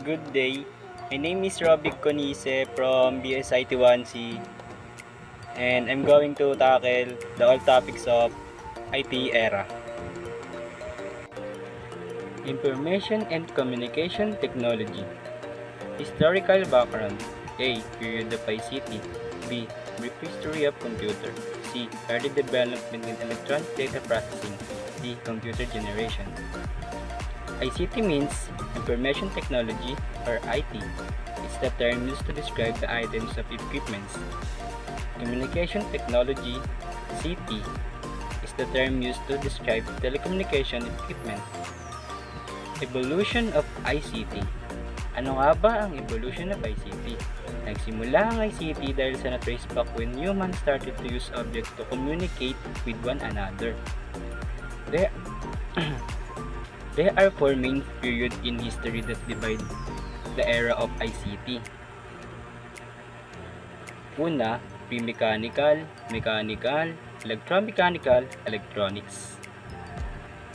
good day. My name is Rovic Conise from BSIT 1C, and I'm going to tackle the all topics of IT era. Information and Communication Technology. Historical background. A. Period of ICT. B. Brief history of computer. C. Early development in electronic data processing. D. Computer generation. ICT means Information Technology or IT. It's the term used to describe the items of equipments. Communication Technology (CT) is the term used to describe telecommunication equipment. Evolution of ICT. Ano nga ba ang evolution of ICT? Nagsimula ang ICT dahil sa na-trace back when humans started to use objects to communicate with one another. There are four main periods in history that divide the era of ICT. Una, pre-mechanical, mechanical, electromechanical, electronics.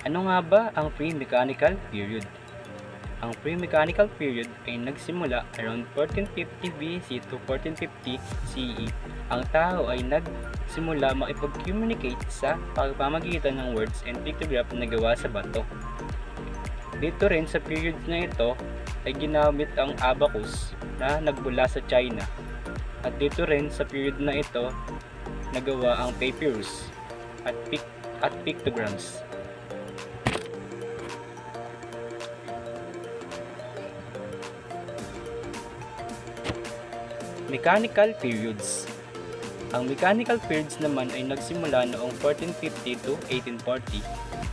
Ano nga ba ang pre-mechanical period? Ang pre-mechanical period ay nagsimula around 1450 BC to 1450 CE. Ang tao ay nagsimula makipag-communicate sa pamamagitan ng words and pictograph na gawa sa bato. Dito rin sa period na ito ay ginamit ang abacus na nagmula sa China. At dito rin sa period na ito nagawa ang papyrus at pictograms. Mechanical periods. Ang mechanical periods naman ay nagsimula noong 1450 to 1840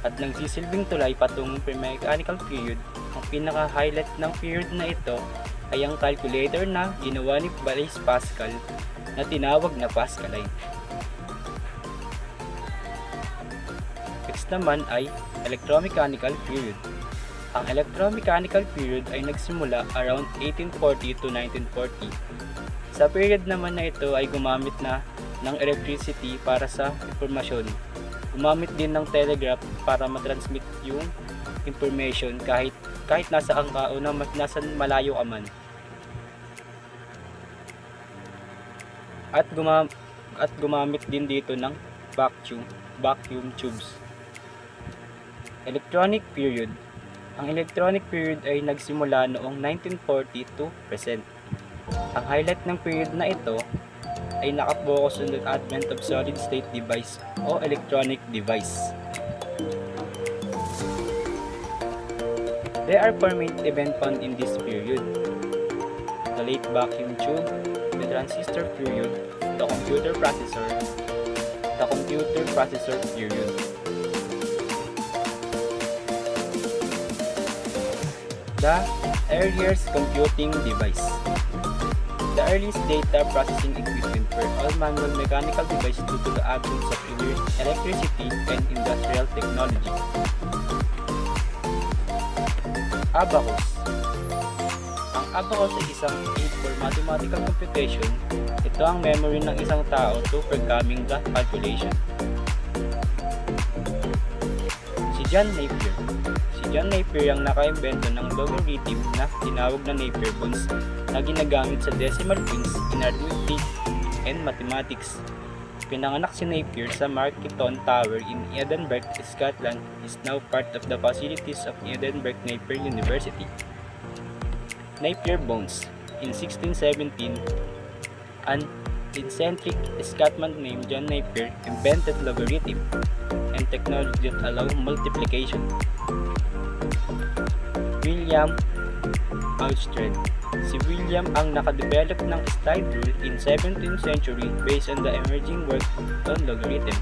at nagsisilbing tulay patungong pre-mechanical period. Ang pinaka-highlight ng period na ito ay ang calculator na ginawa ni Blaise Pascal na tinawag na Pascalite. Next naman ay electromechanical period. Ang electromechanical period ay nagsimula around 1840 to 1940. Sa period naman na ito ay gumamit na ng electricity para sa impormasyon. Gumamit din ng telegraph para matransmit yung information kahit nasaan ka o nasa malayo ka man. At gumamit din dito ng vacuum tubes. Electronic period. Ang electronic period ay nagsimula noong 1940 to present. Ang highlight ng period na ito ay nakapokus on the advent of solid-state device o electronic device. There are four main events found in this period: the late vacuum tube, the transistor period, the computer processor period. The earliest computing device. The earliest data processing equipment were all manual mechanical devices due to the absence of electricity and industrial technology. Abacus. Ang abacus ay isang aid for mathematical computation. Ito ang memory ng isang tao to performing the calculation. Si John Napier ang naka-imbento ng logarithm na tinawag na Napier bonds na ginagamit sa decimal points in arithmetic and mathematics. Pinanganak si Napier sa Marketon Tower in Edinburgh, Scotland, is now part of the facilities of Edinburgh Napier University. Napier bonds. In 1617, an eccentric Scotsman named John Napier invented logarithm and technology that allow multiplication. William Oughtred. Si William ang nakadevelop ng slide rule in 17th century based on the emerging work on logarithm.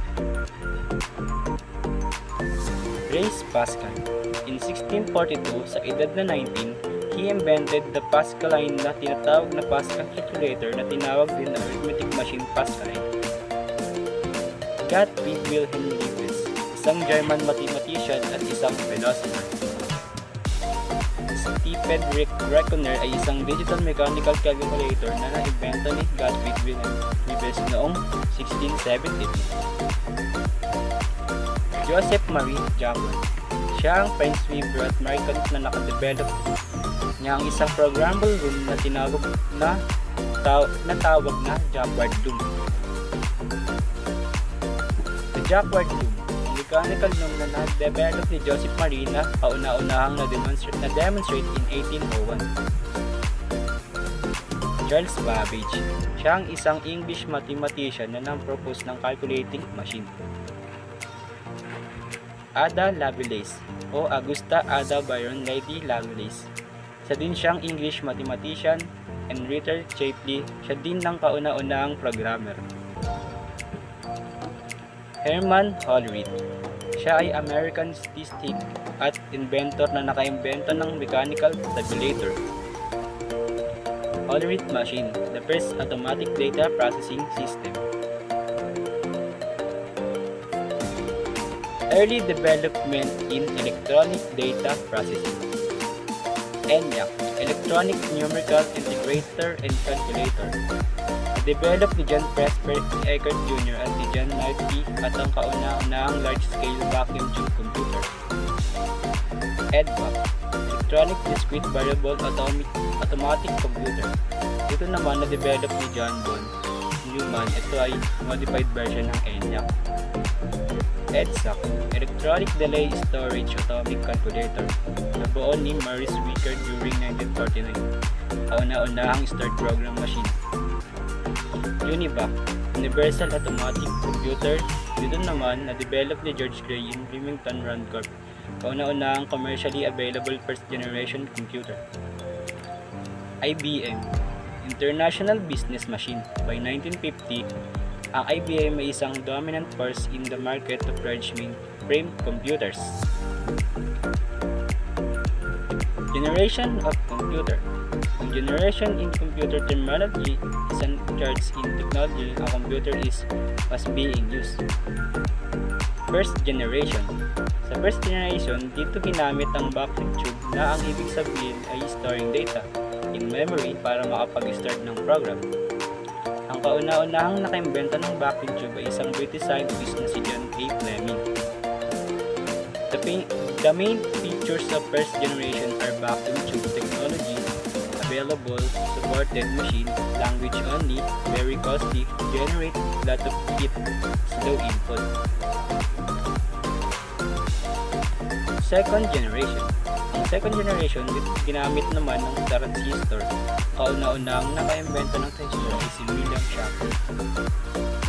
Blaise Pascal. In 1642, sa edad na 19, he invented the Pascaline na tinatawag na Pascal calculator na tinawag din na arithmetic machine Pascaline. Gottlieb Wilhelm Leibniz, isang German mathematician at isang philosopher. Stephen Reckoner ay isang digital mechanical calculator na naimbento ni Gottlieb Wilhelm Leibniz noong 1672. Joseph Marie Jabot. Siya ang French weaver at American na nakadevelop niya ang isang programmable room na tinawag na Jacquard loom. The Jacquard loom, ang mechanical loom na na-develop ni Joseph Marina, kauna-unahang na-demonstrate in 1801. Charles Babbage, siya ang isang English mathematician na nang-propose ng calculating machine. Ada Lovelace o Augusta Ada Byron Lady Lovelace, isa din siyang English mathematician, and Richard Chapley, siya din ng kauna-unahang programmer. Herman Hollerith, siya ay American statistic at inventor na nakaimbento ng mechanical tabulator. Hollerith machine, the first automatic data processing system. Early development in electronic data processing. ENIAC, Electronic Numerical Integrator and Calculator. Developed ni John Presper Eckert Jr. at ni John Knight at ang kauna-unahang large-scale vacuum tube computer. EDVAC, Electronic Discrete Variable Automatic Computer. Ito naman na-develop ni John von Neumann. Ito ay modified version ng ENIAC. EDSAC, Electronic Delay Storage Atomic Calculator. Nabuo ni Maurice Wicker during 1949. Kauna-unahang start program machine. UNIVAC, Universal Automatic Computer. Dito naman na-develop ni George Gray in Remington Rand Corp. Kauna-unahang commercially available first generation computer. IBM, International Business Machine. By 1950, ang IBM ay isang dominant force in the market of large mainframe computers. Generation of computer. Ang generation in computer terminology is an charge in technology a computer was being used. First generation. Sa first generation, dito ginamit ang vacuum tube na ang ibig sabihin ay storing data in memory para makapag-start ng program. Ang kauna-unahang nakaimbento ng vacuum tube ay isang British scientist na si John A. Fleming. The main features of first generation are vacuum tube technology, available, supported machine, language only, very costly, generate lot of heat, slow input. Second generation. Ang second generation, ginamit naman ng transistor. Kauna-unahang nakaimbento ng transistor ay si William Shockley.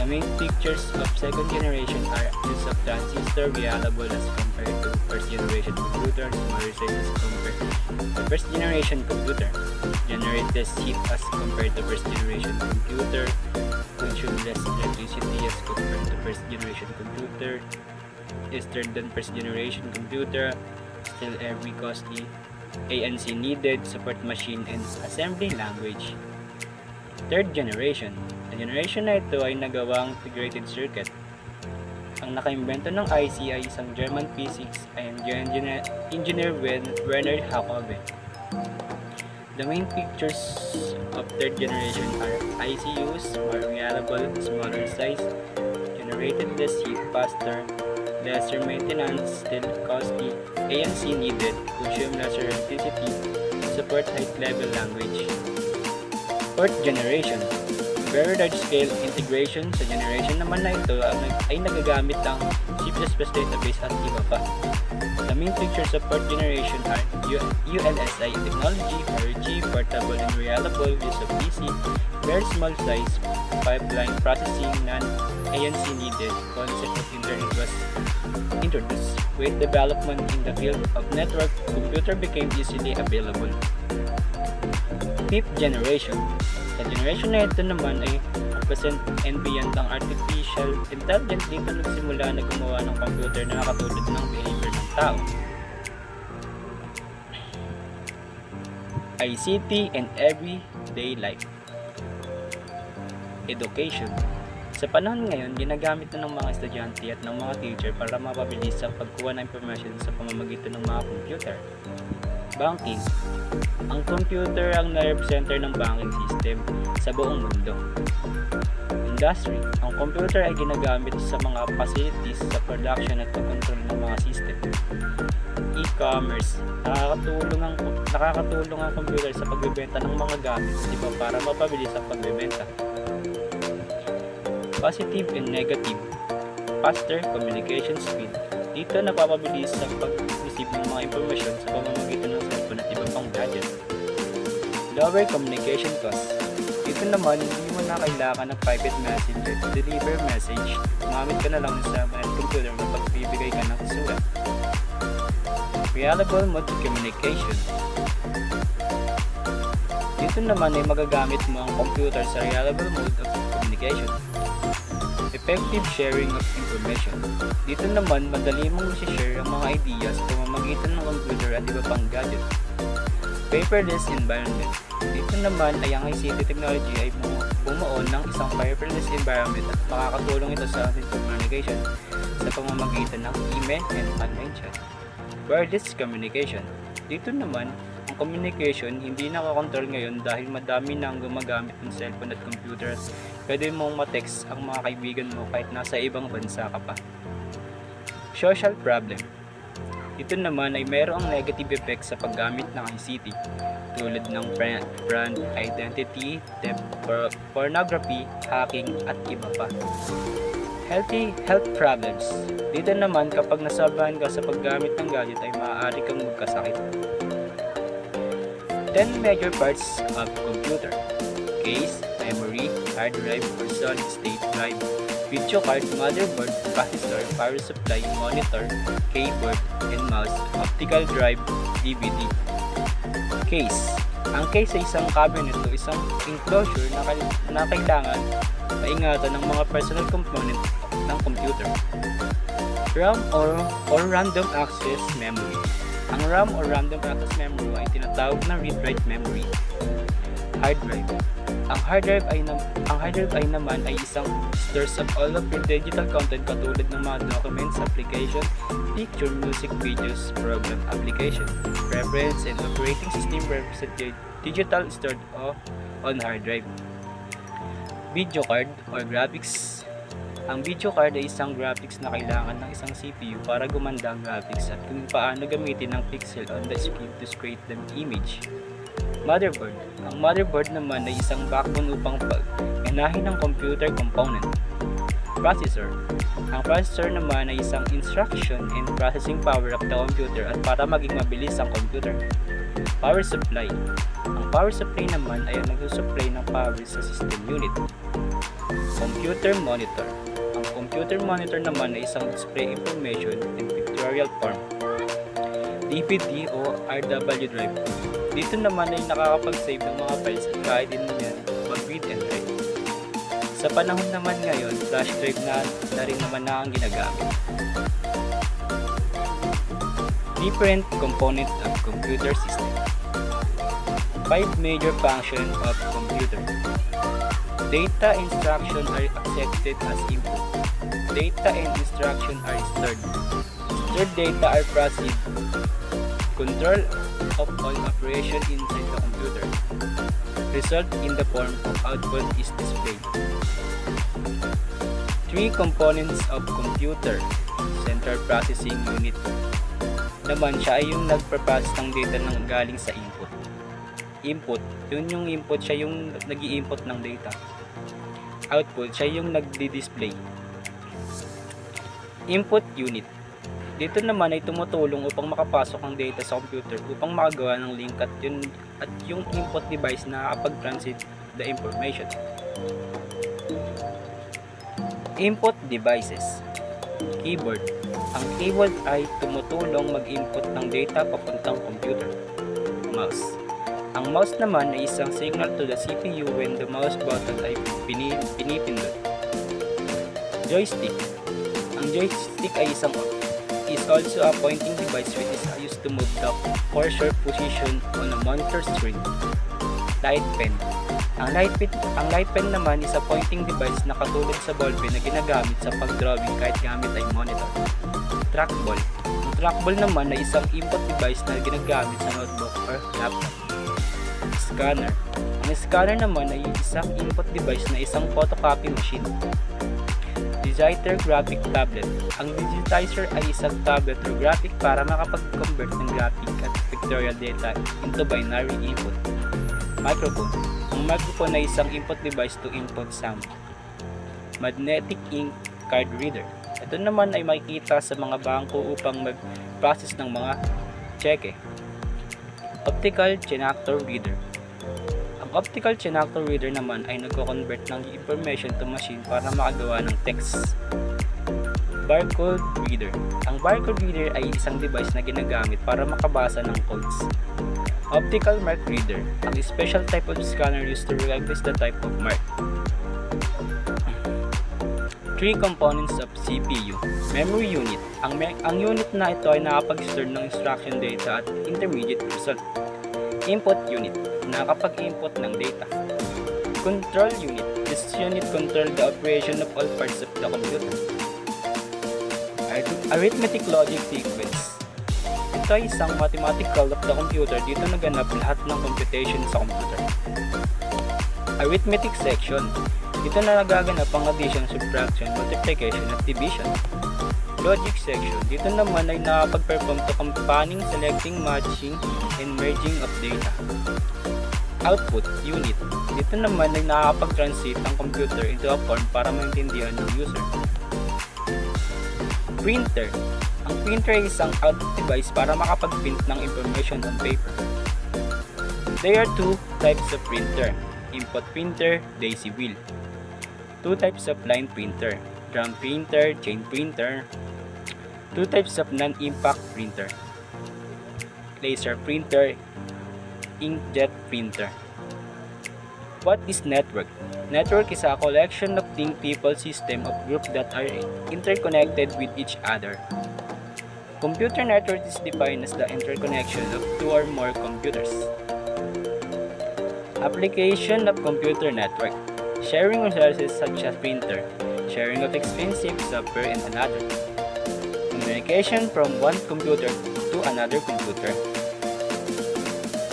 The main features of second generation are use of transistor reliable as compared to first generation computer, smaller size as compared to first generation computer, generate less heat as compared to first generation computer, consume less electricity as compared to first generation computer, faster than first generation computer, still every costly, ANC needed, support machine and assembly language. Third generation. Ang generation na ito ay nagawang integrated circuit. Ang nakaimbento ng IC ay isang German physics and engineer Werner Jacobi. The main features of third generation are ICUs, more reliable, smaller size, generated less heat faster, lesser maintenance, still costly, ANC needed, consume lesser electricity, support high-level language. Fourth generation. Very large-scale integration. Sa generation naman na ito ay nagagamit ng C++ database at iba pa. The main features of fourth generation are ULSI technology, very cheap, portable and reliable, use of PC, very small size, pipeline processing, non-ANC needed, concept of internet was introduced. With development in the field of network, computer became easily available. Fifth generation. Sa generation na ito naman ay present and beyond ang artificial intelligence. Dito nagsimula na gumawa ng computer na nakatulad ng behavior ng tao. ICT and everyday life. Education. Sa panahon ngayon, ginagamit na ng mga estudyante at ng mga teacher para mapabilis ang pagkuha ng information sa pamamagitan ng mga computer. Banking. Ang computer ang nerve center ng banking system sa buong mundo. industry, ang computer ay ginagamit sa mga facilities sa production at pag-control ng mga system. E-commerce, nakakatulong ang computer sa pagbebenta ng mga gamit, para mapabilis ang pagbebenta. Positive and negative, faster communication speed. Dito napapabilis ang pag-receive ng mga impormasyon sa pamamagitan ng cellphone at iba pang gadget. Lower communication cost. Dito naman, hindi mo na kailangan ng private messenger to deliver message. Gumamit ka na lang sa computer na pagbibigay ka ng sulat. Reliable mode of communication. Dito naman ay magagamit mo ang computer sa reliable mode of communication. Effective sharing of information. Dito naman, madali mong i-share ang mga ideas sa pamamagitan ng computer at iba pang gadget. Paperless environment. Dito naman ay ang ICT technology ay bumuo ng isang paperless environment at makakatulong ito sa ating communication sa pamamagitan ng email and online chat. Wireless communication. Dito naman, ang communication hindi nakakontrol ngayon dahil madami na ang gumagamit ng cellphone at computer. Pwede mong ma-text ang mga kaibigan mo kahit nasa ibang bansa ka pa. Social problem. Ito naman ay mayroong negative effect sa paggamit ng ICT tulad ng brand identity, theft, pornography, hacking at iba pa. Health problems. Dito naman kapag nasabahan ka sa paggamit ng gadget ay maaari kang magkasakit. 10 major parts of computer: case, memory, hard drive or solid state drive, video card, motherboard, processor, power supply, monitor, keyboard and mouse, optical drive, DVD. Case. Ang case ay isang cabinet o isang enclosure na kailangan maingatan ng mga personal component ng computer. RAM or random access memory. Ang RAM or random access memory ay tinatawag na read-write memory. Hard drive. Ang hard drive ay naman ay isang stores of all of your digital content katulad ng mga documents, application, picture, music, videos, program, application, preference, and operating system represented digital stored on hard drive. Video card or graphics. Ang video card ay isang graphics na kailangan ng isang CPU para gumanda ang graphics at kung paano gamitin ang pixel on the screen to create the image. Motherboard. Ang motherboard naman ay isang backbone upang pag-enahin ng computer component. Processor. Ang processor naman ay isang instruction and processing power of the computer at para maging mabilis ang computer. Power supply. Ang power supply naman ay ang nagsusupply ng power sa system unit. Computer monitor. Ang computer monitor naman ay isang display information in pictorial form. DVD o RW drive. Dito naman ay nakakapag-save ng mga files at kahit din yan mag-read and write. Sa panahon naman ngayon, flash drive na rin naman na ang ginagamit. Different components of computer system. 5 major functions of computer. Data instruction are accepted as input. Data and instruction are stored. Stored data are processed. Control of all operation inside the computer. Result in the form of output is displayed. 3 components of computer. Central processing unit. Naman siya ay yung nagpa-process ng data ng galing sa input. Input, yun yung input, siya yung nag-i-input ng data. Output, siya yung nagdi-display. Input unit. Dito naman ay tumutulong upang makapasok ang data sa computer upang makagawa ng link at yung input device na nakakapag-transit the information. Input devices. Keyboard. Ang keyboard ay tumutulong mag-input ng data papuntang computer. Mouse. Ang mouse naman ay isang signal to the CPU when the mouse button ay pinipindot. Joystick. Ang joystick ay is also a pointing device which is used to move the cursor position on a monitor screen. Light pen. Ang light pen naman is a pointing device na katulad sa ballpen na ginagamit sa pagdrawing kahit gamit ay monitor. Trackball. Ang trackball naman ay isang input device na ginagamit sa notebook or laptop. Scanner. Ang Ang scanner naman ay isang input device na isang photocopy machine. Digitizer graphic tablet. Ang digitizer ay isang tablet or graphic para makapag-convert ng graphic at pictorial data into binary input. Microphone. Ang microphone ay isang input device to input sound. Magnetic ink card reader. Ito naman ay makikita sa mga bangko upang mag-process ng mga cheque. Optical connector reader. Ang optical connector reader naman ay nagko-convert ng information to machine para makagawa ng text. Barcode reader. Ang barcode reader ay isang device na ginagamit para makabasa ng codes. Optical mark reader. Ang special type of scanner used to recognize the type of mark. Three components of CPU. Memory unit. Ang unit na ito ay nakapag-store ng instruction data at intermediate result. Input unit. Nakapag-input ng data. Control unit. This unit control the operation of all parts of the computer. Arithmetic logic sequence. Ito ay isang mathematical of the computer. Dito naganap lahat ng computation sa computer. Arithmetic section. Dito na nagaganap ang addition, subtraction, multiplication, at division. Logic section. Dito naman ay nakapag-perform to combining, selecting, matching, and merging of data. Output unit. Dito naman ay nakapag-translate ang computer into a form para maintindihan ng user. Printer. Ang printer ay isang output device para makapag-print ng information on paper. There are two types of printer. Input printer, daisy wheel. Two types of line printer. Drum printer, chain printer. Two types of non-impact printer. Laser printer, inkjet printer. What is network? Network is a collection of things, people, system of groups that are interconnected with each other. Computer network is defined as the interconnection of two or more computers. Application of computer network. Sharing resources such as printer. Sharing of expensive software and another. Communication from one computer to another computer.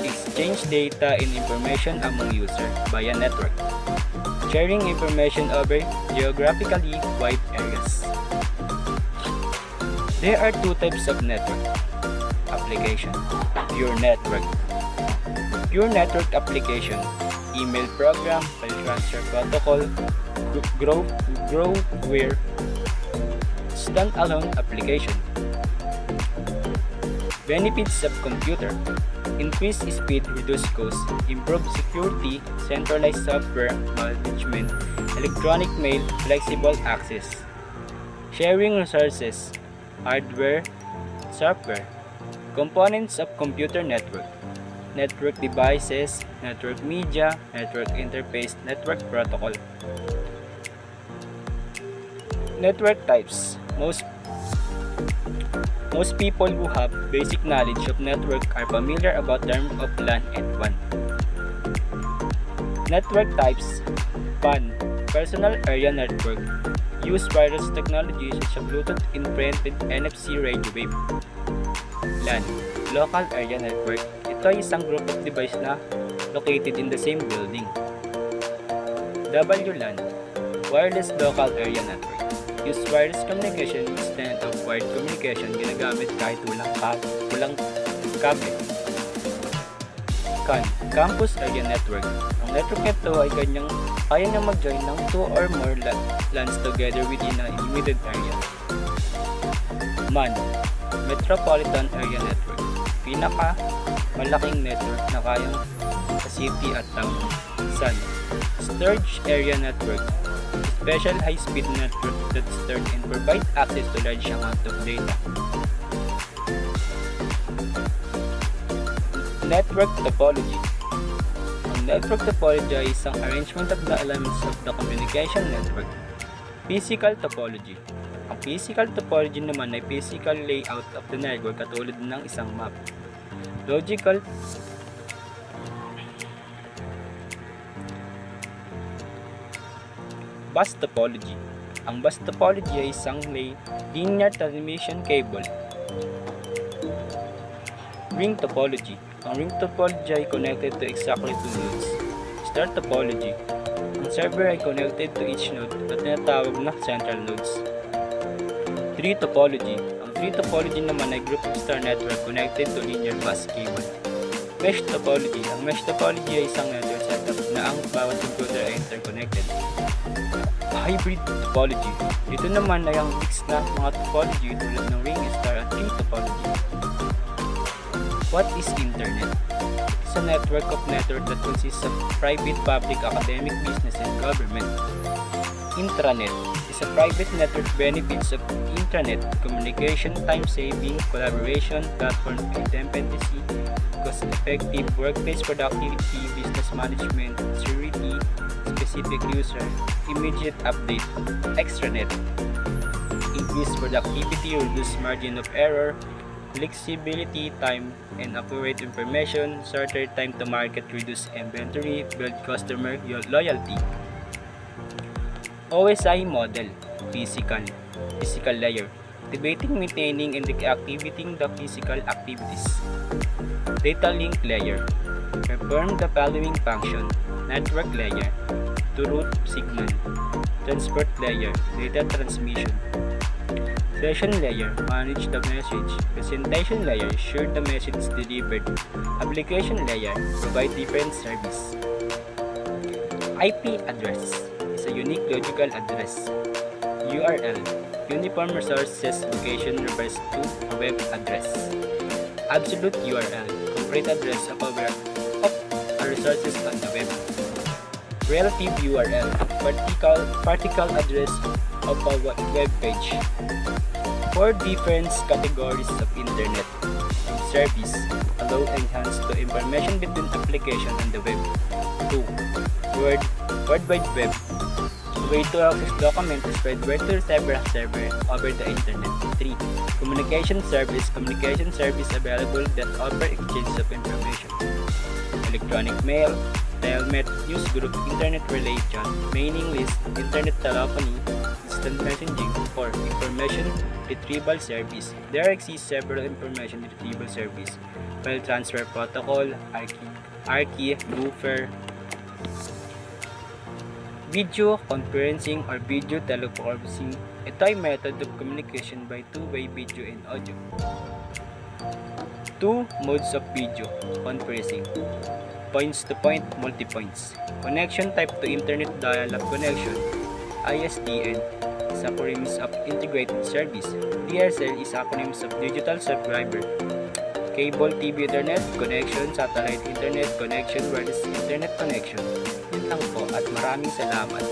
Exchange data and information among users via network. Sharing information over geographically wide areas. There are two types of network application. Pure network. Pure network application. Email program, file transfer protocol, growware, standalone application. Benefits of computer. Increase speed, reduce cost, improve security, centralized software management, electronic mail, flexible access. Sharing resources, hardware, software. Components of computer network. Network devices, network media, network interface, network protocol. Network types. Most people who have basic knowledge of network are familiar about terms of LAN and WAN. Network types. PAN, personal area network. Use wireless technology such as Bluetooth implemented NFC radio wave. LAN, local area network. Ito ay isang group of device na located in the same building. WLAN, wireless local area network. Use wireless communication instead of wired communication ginagamit kahit walang cable. CAN, campus area network. Ang network nito ay kaya niyang mag-join ng 2 or more LANs together within a limited area. MAN, metropolitan area network. Malaking network na kayang sa city at town. SAN, storage area network. Special high-speed network that stores and provide access to large amount of data. Network topology. Ang network topology ay isang arrangement of the elements of the communication network. Physical topology. Ang physical topology naman ay physical layout of the network katulad ng isang map. Logical bus topology. Ang bus topology ay isang linear transmission cable. Ring topology. Ang ring topology ay connected to exactly two nodes. Start topology. Ang server ay connected to each node na tinatawag na central nodes. Tree topology. Ang tree topology naman ay group of star network connected to linear bus cable. Mesh topology. Ang mesh topology ay isang network setup na ang bawat computer ay interconnected. Hybrid topology. Ito naman ay ang mix na mga topology tulad ng ring, star at tree topology. What is Internet? It's a network of networks that consists of private, public, academic, business, and government. Intranet is a private network benefits of intranet communication, time-saving, collaboration, platform independency, cost-effective, workplace productivity, business management, security, specific user, immediate update. Extranet increase productivity, reduce margin of error, flexibility, time and accurate information, shorter time to market, reduce inventory, build customer loyalty. OSI model, physical layer, activating, maintaining, and deactivating the physical activities. Data link layer, perform the following function. Network layer, to route signal. Transport layer, data transmission. Session layer, manage the message. Presentation layer, ensure the message is delivered. Application layer, provide different service. IP address is a unique logical address. URL, uniform resources location refers to a web address. Absolute URL, complete address of a resources on the web. Relative URL, particle address of a web page. 4 different categories of Internet service allow enhance the information between application and the web. 2. World Wide Web, a way to access document spread word to several server over the Internet. 3. Communication service available that offer exchange of information. Electronic mail, telnet, newsgroup, internet relation, mailing list, internet telephony, instant messaging, or information retrieval service. There exist several information retrieval service, file transfer protocol, ARCI, Buffer, video conferencing or video teleconferencing. Ito ay method of communication by two-way video and audio. 2 modes of video conferencing. Points-to-point, multi-points. Connection type to Internet Dial-up Connection. ISDN is acronyms of Integrated Service. DSL is acronyms of Digital Subscriber. Cable TV Internet Connection, Satellite Internet Connection, Wireless Internet Connection. Yun lang po at maraming salamat.